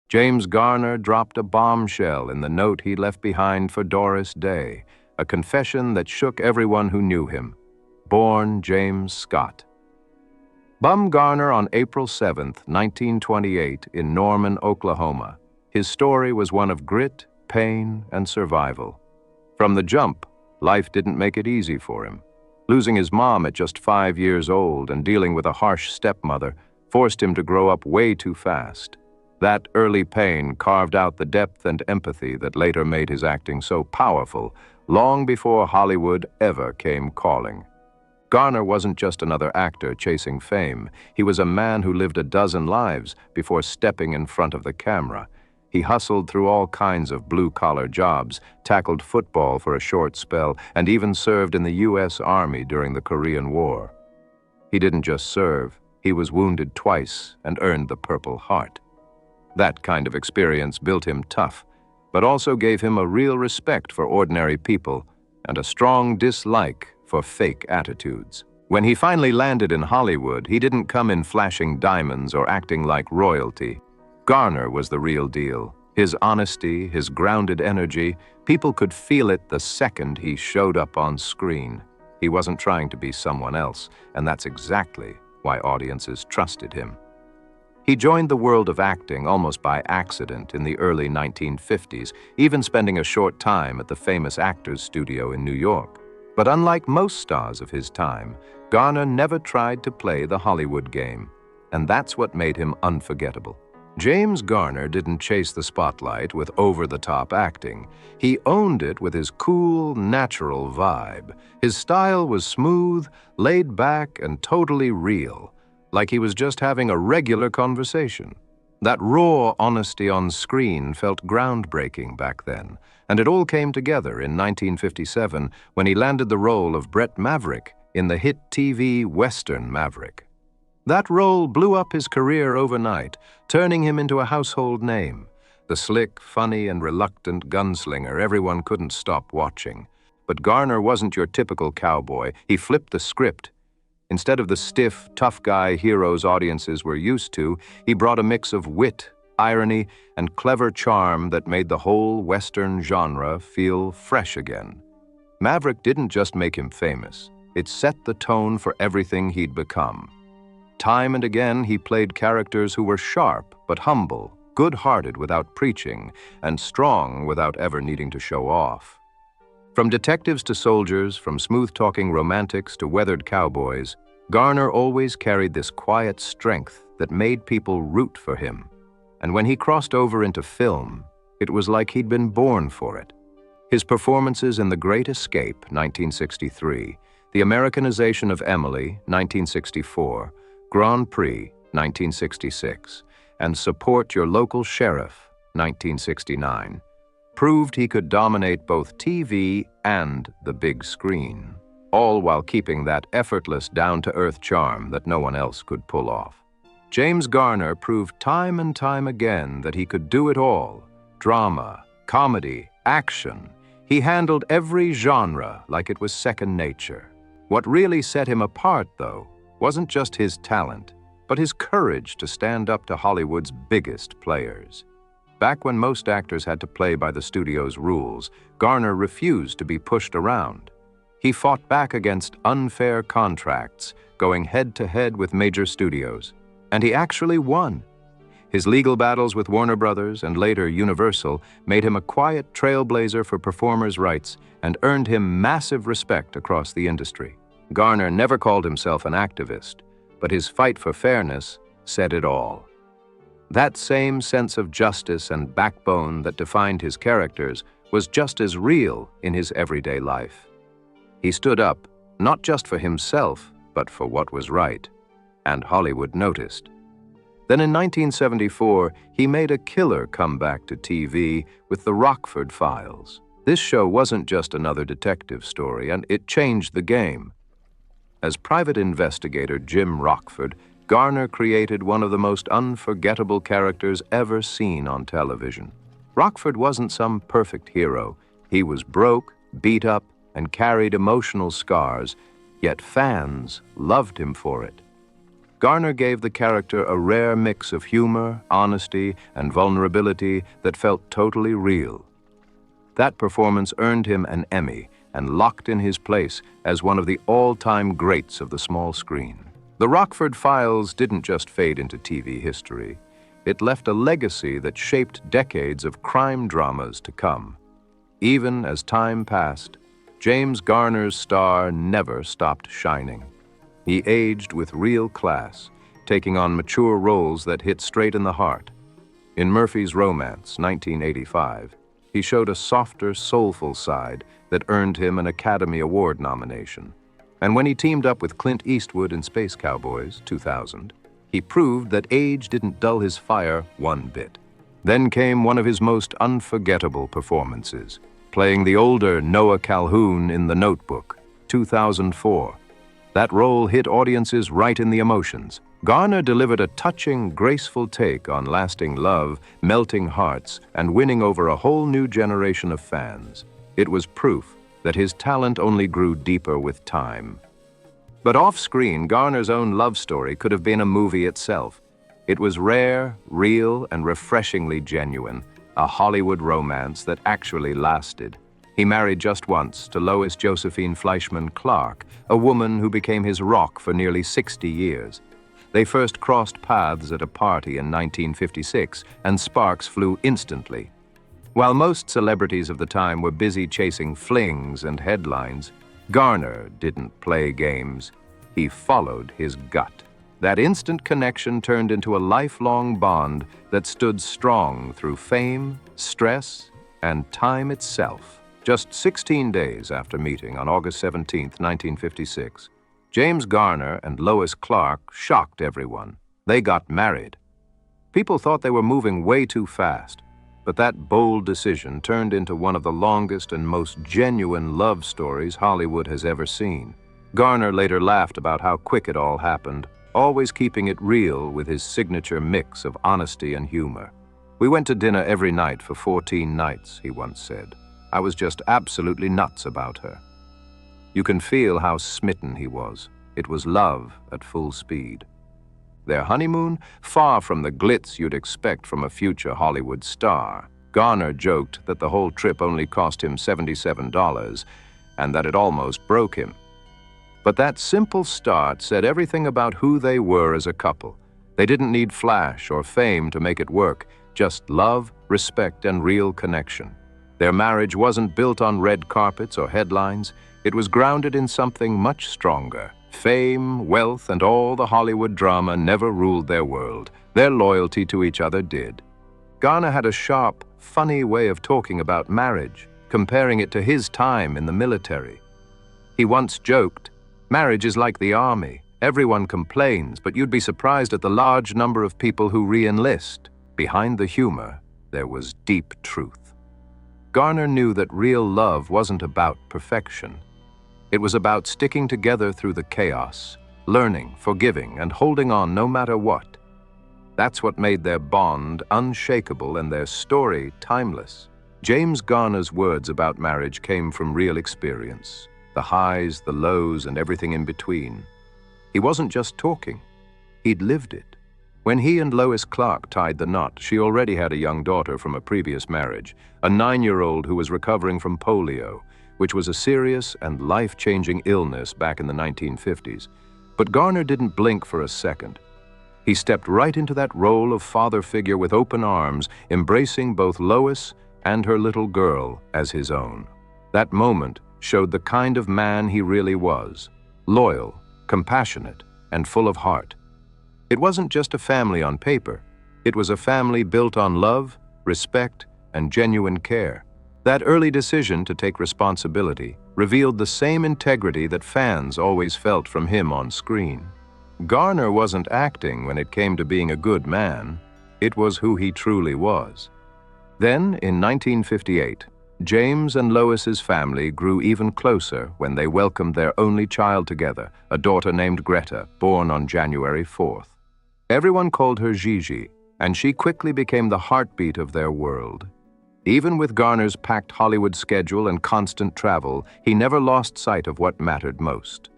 James Garner dropped a bombshell in the note he left behind for Doris Day, a confession that shook everyone who knew him. Born James Scott. Bum Garner on April 7, 1928, in Norman, Oklahoma. His story was one of grit, pain, and survival. From the jump, life didn't make it easy for him. Losing his mom at just 5 years old and dealing with a harsh stepmother forced him to grow up way too fast. That early pain carved out the depth and empathy that later made his acting so powerful, long before Hollywood ever came calling. Garner wasn't just another actor chasing fame. He was a man who lived a dozen lives before stepping in front of the camera. He hustled through all kinds of blue-collar jobs, tackled football for a short spell, and even served in the U.S. Army during the Korean War. He didn't just serve, he was wounded twice and earned the Purple Heart. That kind of experience built him tough, but also gave him a real respect for ordinary people and a strong dislike for fake attitudes. When he finally landed in Hollywood, he didn't come in flashing diamonds or acting like royalty. Garner was the real deal. His honesty, his grounded energy, people could feel it the second he showed up on screen. He wasn't trying to be someone else, and that's exactly why audiences trusted him. He joined the world of acting almost by accident in the early 1950s, even spending a short time at the famous Actors Studio in New York. But unlike most stars of his time, Garner never tried to play the Hollywood game, and that's what made him unforgettable. James Garner didn't chase the spotlight with over-the-top acting. He owned it with his cool, natural vibe. His style was smooth, laid back, and totally real, like he was just having a regular conversation. That raw honesty on screen felt groundbreaking back then, and it all came together in 1957 when he landed the role of Bret Maverick in the hit TV Western Maverick. That role blew up his career overnight, turning him into a household name. The slick, funny, and reluctant gunslinger everyone couldn't stop watching. But Garner wasn't your typical cowboy. He flipped the script. Instead of the stiff, tough guy heroes audiences were used to, he brought a mix of wit, irony, and clever charm that made the whole Western genre feel fresh again. Maverick didn't just make him famous. It set the tone for everything he'd become. Time and again, he played characters who were sharp but humble, good-hearted without preaching, and strong without ever needing to show off. From detectives to soldiers, from smooth-talking romantics to weathered cowboys, Garner always carried this quiet strength that made people root for him. And when he crossed over into film, it was like he'd been born for it. His performances in The Great Escape, 1963, The Americanization of Emily, 1964, Grand Prix, 1966, and Support Your Local Sheriff, 1969, proved he could dominate both TV and the big screen, all while keeping that effortless, down-to-earth charm that no one else could pull off. James Garner proved time and time again that he could do it all: drama, comedy, action. He handled every genre like it was second nature. What really set him apart, though, wasn't just his talent, but his courage to stand up to Hollywood's biggest players. Back when most actors had to play by the studio's rules, Garner refused to be pushed around. He fought back against unfair contracts, going head-to-head with major studios. And he actually won. His legal battles with Warner Brothers and later Universal made him a quiet trailblazer for performers' rights and earned him massive respect across the industry. Garner never called himself an activist, but his fight for fairness said it all. That same sense of justice and backbone that defined his characters was just as real in his everyday life. He stood up, not just for himself, but for what was right, and Hollywood noticed. Then in 1974, he made a killer comeback to TV with The Rockford Files. This show wasn't just another detective story, and it changed the game. As private investigator Jim Rockford, Garner created one of the most unforgettable characters ever seen on television. Rockford wasn't some perfect hero. He was broke, beat up, and carried emotional scars, yet fans loved him for it. Garner gave the character a rare mix of humor, honesty, and vulnerability that felt totally real. That performance earned him an Emmy and locked in his place as one of the all-time greats of the small screen. The Rockford Files didn't just fade into TV history. It left a legacy that shaped decades of crime dramas to come. Even as time passed, James Garner's star never stopped shining. He aged with real class, taking on mature roles that hit straight in the heart. In Murphy's Romance, 1985, he showed a softer, soulful side that earned him an Academy Award nomination. And when he teamed up with Clint Eastwood in Space Cowboys, 2000, he proved that age didn't dull his fire one bit. Then came one of his most unforgettable performances, playing the older Noah Calhoun in The Notebook, 2004. That role hit audiences right in the emotions. Garner delivered a touching, graceful take on lasting love, melting hearts, and winning over a whole new generation of fans. It was proof that his talent only grew deeper with time. But off-screen, Garner's own love story could have been a movie itself. It was rare, real, and refreshingly genuine, a Hollywood romance that actually lasted. He married just once to Lois Josephine Fleischman Clark, a woman who became his rock for nearly 60 years. They first crossed paths at a party in 1956, and sparks flew instantly. While most celebrities of the time were busy chasing flings and headlines, Garner didn't play games. He followed his gut. That instant connection turned into a lifelong bond that stood strong through fame, stress, and time itself. Just 16 days after meeting on August 17, 1956, James Garner and Lois Clark shocked everyone. They got married. People thought they were moving way too fast, but that bold decision turned into one of the longest and most genuine love stories Hollywood has ever seen. Garner later laughed about how quick it all happened, always keeping it real with his signature mix of honesty and humor. "We went to dinner every night for 14 nights, he once said. I was just absolutely nuts about her." You can feel how smitten he was. It was love at full speed. Their honeymoon? Far from the glitz you'd expect from a future Hollywood star. Garner joked that the whole trip only cost him $77 and that it almost broke him. But that simple start said everything about who they were as a couple. They didn't need flash or fame to make it work, just love, respect, and real connection. Their marriage wasn't built on red carpets or headlines. It was grounded in something much stronger. Fame, wealth, and all the Hollywood drama never ruled their world. Their loyalty to each other did. Garner had a sharp, funny way of talking about marriage, comparing it to his time in the military. He once joked, "Marriage is like the army. Everyone complains, but you'd be surprised at the large number of people who re-enlist." Behind the humor, there was deep truth. Garner knew that real love wasn't about perfection. It was about sticking together through the chaos, learning, forgiving, and holding on no matter what. That's what made their bond unshakable and their story timeless. James Garner's words about marriage came from real experience, the highs, the lows, and everything in between. He wasn't just talking, he'd lived it. When he and Lois Clark tied the knot, she already had a young daughter from a previous marriage, a 9-year-old who was recovering from polio, which was a serious and life-changing illness back in the 1950s. But Garner didn't blink for a second. He stepped right into that role of father figure with open arms, embracing both Lois and her little girl as his own. That moment showed the kind of man he really was: loyal, compassionate, and full of heart. It wasn't just a family on paper. It was a family built on love, respect, and genuine care. That early decision to take responsibility revealed the same integrity that fans always felt from him on screen. Garner wasn't acting when it came to being a good man. It was who he truly was. Then, in 1958, James and Lois's family grew even closer when they welcomed their only child together, a daughter named Greta, born on January 4th. Everyone called her Gigi, and she quickly became the heartbeat of their world. Even with Garner's packed Hollywood schedule and constant travel, he never lost sight of what mattered most.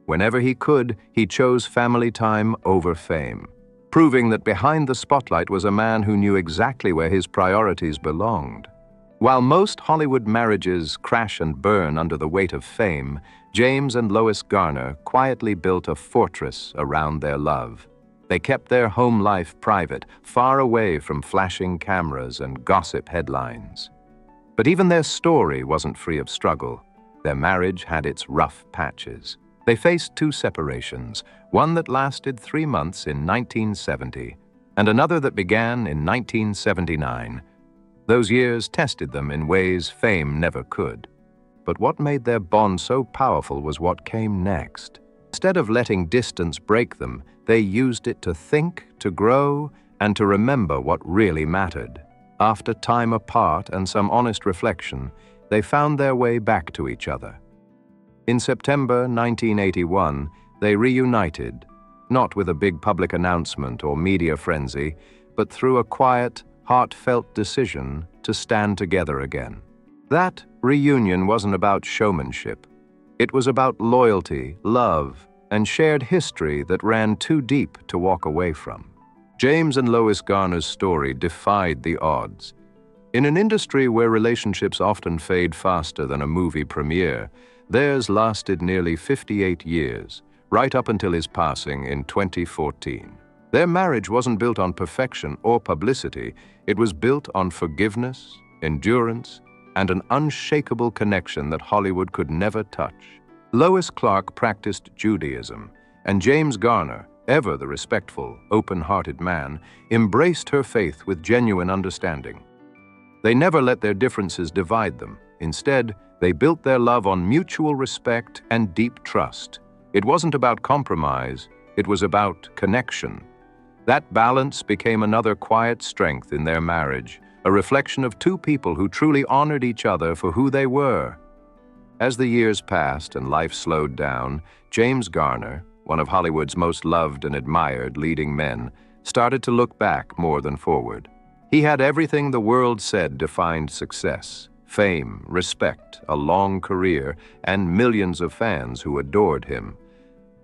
Whenever he could, he chose family time over fame, proving that behind the spotlight was a man who knew exactly where his priorities belonged. While most Hollywood marriages crash and burn under the weight of fame, James and Lois Garner quietly built a fortress around their love. They kept their home life private, far away from flashing cameras and gossip headlines. But even their story wasn't free of struggle. Their marriage had its rough patches. They faced two separations, one that lasted 3 months in 1970, and another that began in 1979. Those years tested them in ways fame never could. But what made their bond so powerful was what came next. Instead of letting distance break them, they used it to think, to grow, and to remember what really mattered. After time apart and some honest reflection, they found their way back to each other. In September 1981, they reunited, not with a big public announcement or media frenzy, but through a quiet, heartfelt decision to stand together again. That reunion wasn't about showmanship. It was about loyalty, love, and shared history that ran too deep to walk away from. James and Lois Garner's story defied the odds. In an industry where relationships often fade faster than a movie premiere, theirs lasted nearly 58 years, right up until his passing in 2014. Their marriage wasn't built on perfection or publicity. It was built on forgiveness, endurance, and an unshakable connection that Hollywood could never touch. Lois Clark practiced Judaism, and James Garner, ever the respectful, open-hearted man, embraced her faith with genuine understanding. They never let their differences divide them. Instead, they built their love on mutual respect and deep trust. It wasn't about compromise, it was about connection. That balance became another quiet strength in their marriage, a reflection of two people who truly honored each other for who they were. As the years passed and life slowed down, James Garner, one of Hollywood's most loved and admired leading men, started to look back more than forward. He had everything the world said defined success: fame, respect, a long career, and millions of fans who adored him.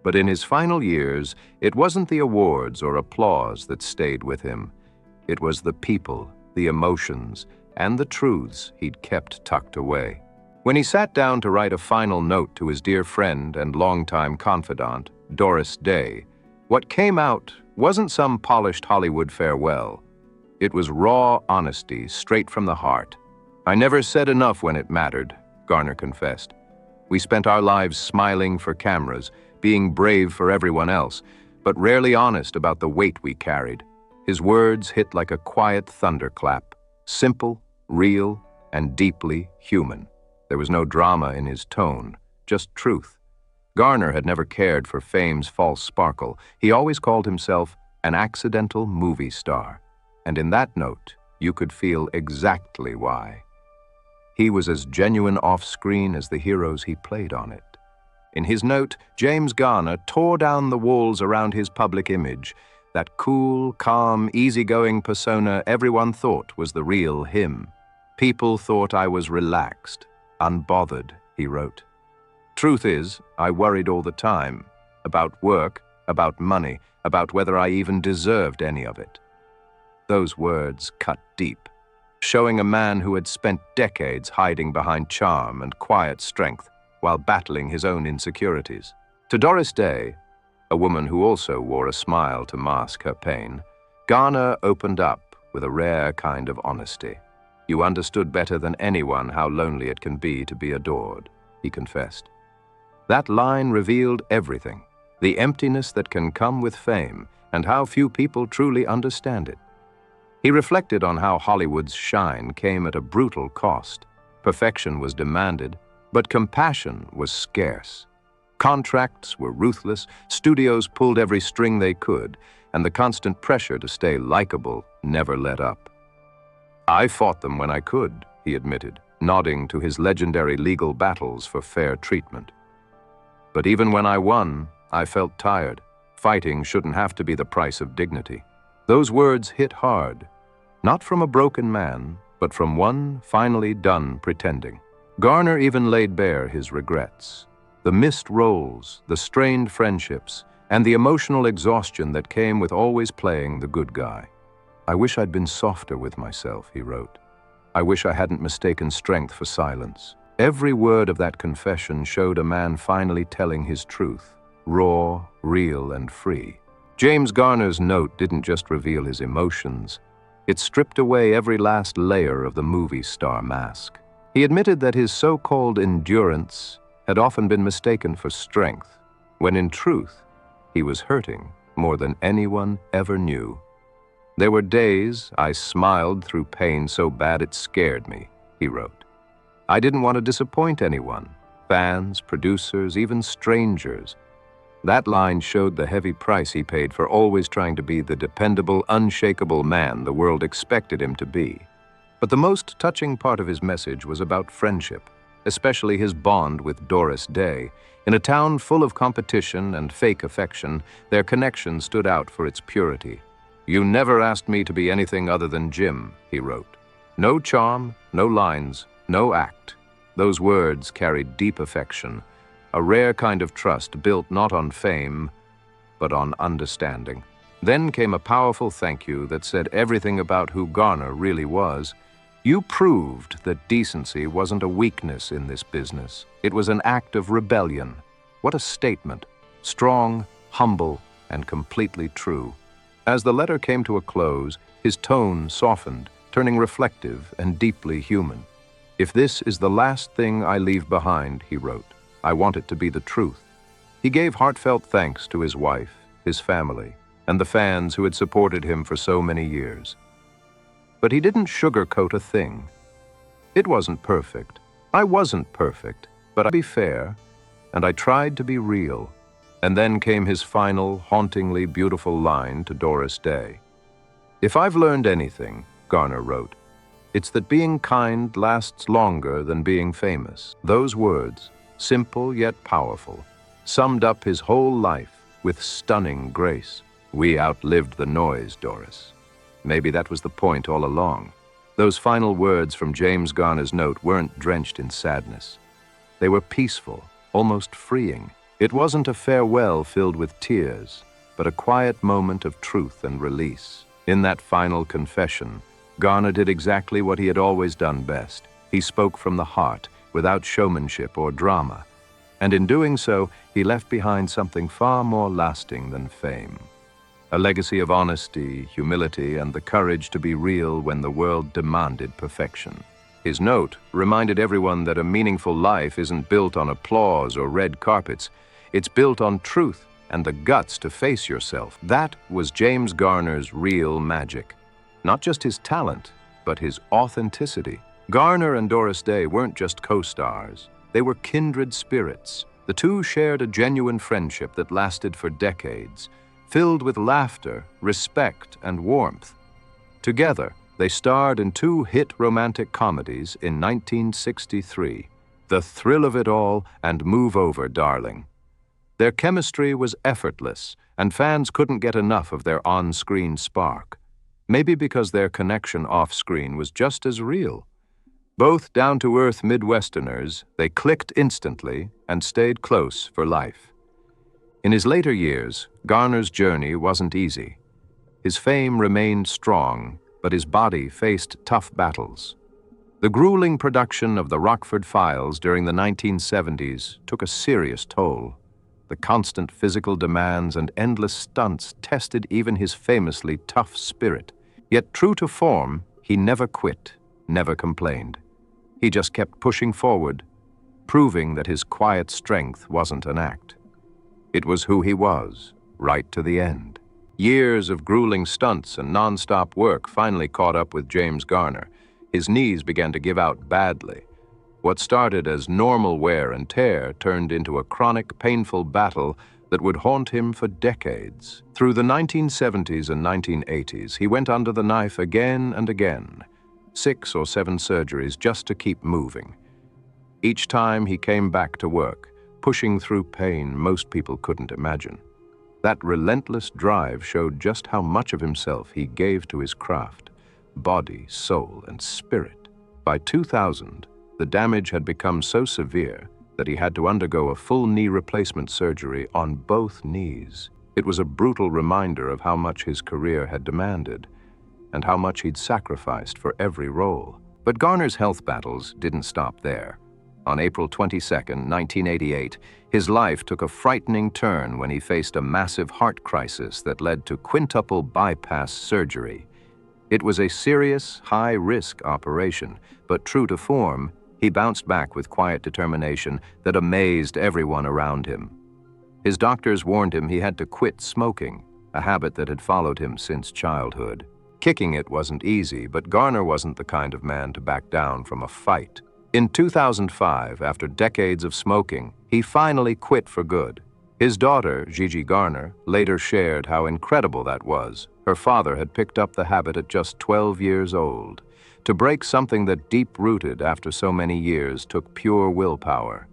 But in his final years, it wasn't the awards or applause that stayed with him. It was the people, the emotions, and the truths he'd kept tucked away. When he sat down to write a final note to his dear friend and longtime confidant, Doris Day, what came out wasn't some polished Hollywood farewell. It was raw honesty, straight from the heart. "I never said enough when it mattered," Garner confessed. "We spent our lives smiling for cameras, being brave for everyone else, but rarely honest about the weight we carried." His words hit like a quiet thunderclap, simple, real, and deeply human. There was no drama in his tone, just truth. Garner had never cared for fame's false sparkle. He always called himself an accidental movie star. And in that note, you could feel exactly why. He was as genuine off-screen as the heroes he played on it. In his note, James Garner tore down the walls around his public image, that cool, calm, easygoing persona everyone thought was the real him. "People thought I was relaxed, unbothered," he wrote. "Truth is, I worried all the time, about work, about money, about whether I even deserved any of it." Those words cut deep, showing a man who had spent decades hiding behind charm and quiet strength while battling his own insecurities. To Doris Day, a woman who also wore a smile to mask her pain, Garner opened up with a rare kind of honesty. "You understood better than anyone how lonely it can be to be adored," he confessed. That line revealed everything, the emptiness that can come with fame and how few people truly understand it. He reflected on how Hollywood's shine came at a brutal cost. Perfection was demanded, but compassion was scarce. Contracts were ruthless, studios pulled every string they could, and the constant pressure to stay likable never let up. "I fought them when I could," he admitted, nodding to his legendary legal battles for fair treatment. "But even when I won, I felt tired. Fighting shouldn't have to be the price of dignity." Those words hit hard, not from a broken man, but from one finally done pretending. Garner even laid bare his regrets. The missed roles, the strained friendships, and the emotional exhaustion that came with always playing the good guy. "I wish I'd been softer with myself," he wrote. "I wish I hadn't mistaken strength for silence." Every word of that confession showed a man finally telling his truth, raw, real, and free. James Garner's note didn't just reveal his emotions. It stripped away every last layer of the movie star mask. He admitted that his so-called endurance had often been mistaken for strength, when in truth, he was hurting more than anyone ever knew. "There were days I smiled through pain so bad it scared me," he wrote. "I didn't want to disappoint anyone, fans, producers, even strangers." That line showed the heavy price he paid for always trying to be the dependable, unshakable man the world expected him to be. But the most touching part of his message was about friendship, especially his bond with Doris Day. In a town full of competition and fake affection, their connection stood out for its purity. "You never asked me to be anything other than Jim," he wrote. No charm, no lines, no act. Those words carried deep affection, a rare kind of trust built not on fame, but on understanding. Then came a powerful thank you that said everything about who Garner really was. "You proved that decency wasn't a weakness in this business. It was an act of rebellion." What a statement. Strong, humble, and completely true. As the letter came to a close, his tone softened, turning reflective and deeply human. "If this is the last thing I leave behind," he wrote, "I want it to be the truth." He gave heartfelt thanks to his wife, his family, and the fans who had supported him for so many years. But he didn't sugarcoat a thing. "It wasn't perfect. I wasn't perfect, but I'd be fair, and I tried to be real." And then came his final, hauntingly beautiful line to Doris Day. "If I've learned anything," Garner wrote, "it's that being kind lasts longer than being famous." Those words, simple yet powerful, summed up his whole life with stunning grace. "We outlived the noise, Doris." Maybe that was the point all along. Those final words from James Garner's note weren't drenched in sadness. They were peaceful, almost freeing. It wasn't a farewell filled with tears, but a quiet moment of truth and release. In that final confession, Garner did exactly what he had always done best. He spoke from the heart, without showmanship or drama. And in doing so, he left behind something far more lasting than fame. A legacy of honesty, humility, and the courage to be real when the world demanded perfection. His note reminded everyone that a meaningful life isn't built on applause or red carpets. It's built on truth and the guts to face yourself. That was James Garner's real magic. Not just his talent, but his authenticity. Garner and Doris Day weren't just co-stars. They were kindred spirits. The two shared a genuine friendship that lasted for decades, filled with laughter, respect, and warmth. Together, they starred in two hit romantic comedies in 1963, The Thrill of It All and Move Over, Darling. Their chemistry was effortless, and fans couldn't get enough of their on-screen spark. Maybe because their connection off-screen was just as real. Both down-to-earth Midwesterners, they clicked instantly and stayed close for life. In his later years, Garner's journey wasn't easy. His fame remained strong, but his body faced tough battles. The grueling production of the Rockford Files during the 1970s took a serious toll. The constant physical demands and endless stunts tested even his famously tough spirit. Yet true to form, he never quit, never complained. He just kept pushing forward, proving that his quiet strength wasn't an act. It was who he was, right to the end. Years of grueling stunts and non-stop work finally caught up with James Garner. His knees began to give out badly. What started as normal wear and tear turned into a chronic, painful battle that would haunt him for decades. Through the 1970s and 1980s, he went under the knife again and again. 6 or 7 surgeries just to keep moving. Each time he came back to work, pushing through pain most people couldn't imagine. That relentless drive showed just how much of himself he gave to his craft, body, soul, and spirit. By 2000, the damage had become so severe that he had to undergo a full knee replacement surgery on both knees. It was a brutal reminder of how much his career had demanded, and how much he'd sacrificed for every role. But Garner's health battles didn't stop there. On April 22, 1988, his life took a frightening turn when he faced a massive heart crisis that led to quintuple bypass surgery. It was a serious, high-risk operation, but true to form, he bounced back with quiet determination that amazed everyone around him. His doctors warned him he had to quit smoking, a habit that had followed him since childhood. Kicking it wasn't easy, but Garner wasn't the kind of man to back down from a fight. In 2005, after decades of smoking, he finally quit for good. His daughter, Gigi Garner, later shared how incredible that was. Her father had picked up the habit at just 12 years old. To break something that deep-rooted after so many years took pure willpower.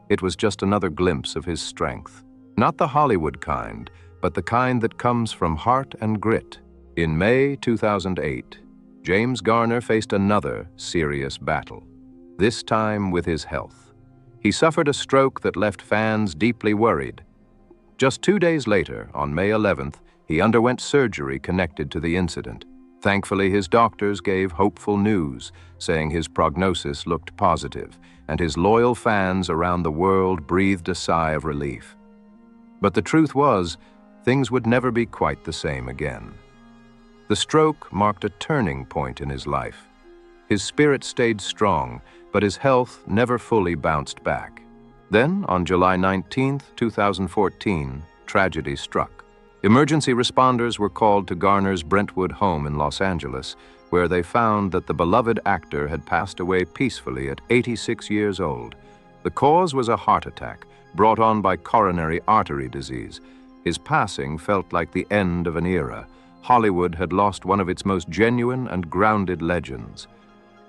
It was just another glimpse of his strength. Not the Hollywood kind, but the kind that comes from heart and grit. In May 2008, James Garner faced another serious battle, this time with his health. He suffered a stroke that left fans deeply worried. Just 2 days later, on May 11th, he underwent surgery connected to the incident. Thankfully, his doctors gave hopeful news, saying his prognosis looked positive, and his loyal fans around the world breathed a sigh of relief. But the truth was, things would never be quite the same again. The stroke marked a turning point in his life. His spirit stayed strong, but his health never fully bounced back. Then, on July 19, 2014, tragedy struck. Emergency responders were called to Garner's Brentwood home in Los Angeles, where they found that the beloved actor had passed away peacefully at 86 years old. The cause was a heart attack, brought on by coronary artery disease. His passing felt like the end of an era. Hollywood had lost one of its most genuine and grounded legends.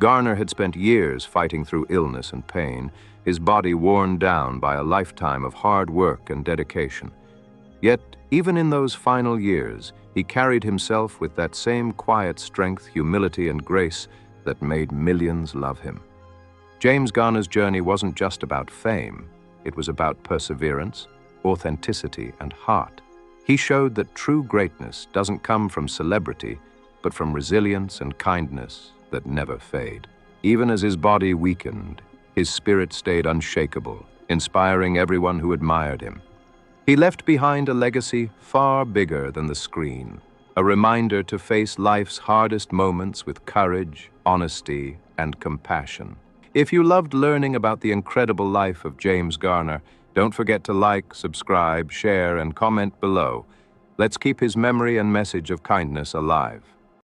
Garner had spent years fighting through illness and pain, his body worn down by a lifetime of hard work and dedication. Yet, even in those final years, he carried himself with that same quiet strength, humility, and grace that made millions love him. James Garner's journey wasn't just about fame. It was about perseverance, authenticity, and heart. He showed that true greatness doesn't come from celebrity, but from resilience and kindness that never fade. Even as his body weakened, his spirit stayed unshakable, inspiring everyone who admired him. He left behind a legacy far bigger than the screen, a reminder to face life's hardest moments with courage, honesty, and compassion. If you loved learning about the incredible life of James Garner, don't forget to like, subscribe, share, and comment below. Let's keep his memory and message of kindness alive.